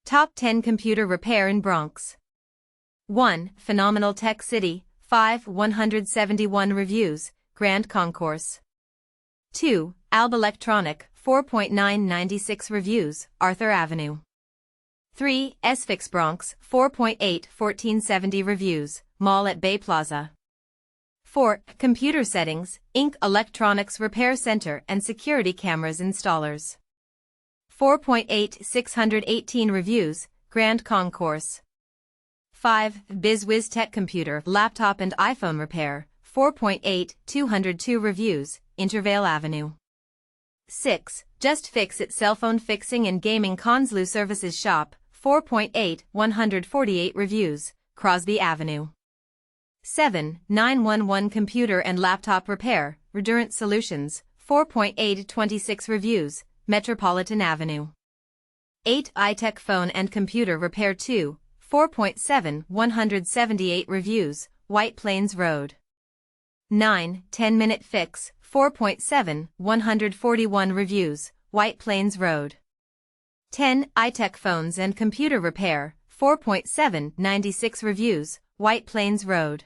Top 10 Computer Repair in Bronx. 1. Phenomenal Tech City, 171 reviews, Grand Concourse. 2. Alb Electronic, 4.996 reviews, Arthur Avenue. 3. EZFIX Bronx, 4.8 1470 reviews, Mall at Bay Plaza. 4. Computer Settings, Inc. Electronics Repair Center and Security Cameras Installers. 4.8 618 reviews, Grand Concourse. 5. BizWiz Tech Computer, Laptop and iPhone Repair, 4.8 202 reviews, Intervale Avenue. 6. Just Fix It Cell Phone Fixing and Gaming Conslue Services Shop, 4.8 148 reviews, Crosby Avenue. 7. 911 Computer and Laptop Repair, Rdurant Solutions, 4.8 26 reviews, Metropolitan Avenue. 8. Ytech Phone and Computer Repair 2, 4.7 178 reviews, White Plains Road. 9. 10-Minute Fix, 4.7 141 reviews, White Plains Road. 10. Ytech Phones and Computer Repair, 4.7 96 reviews, White Plains Road.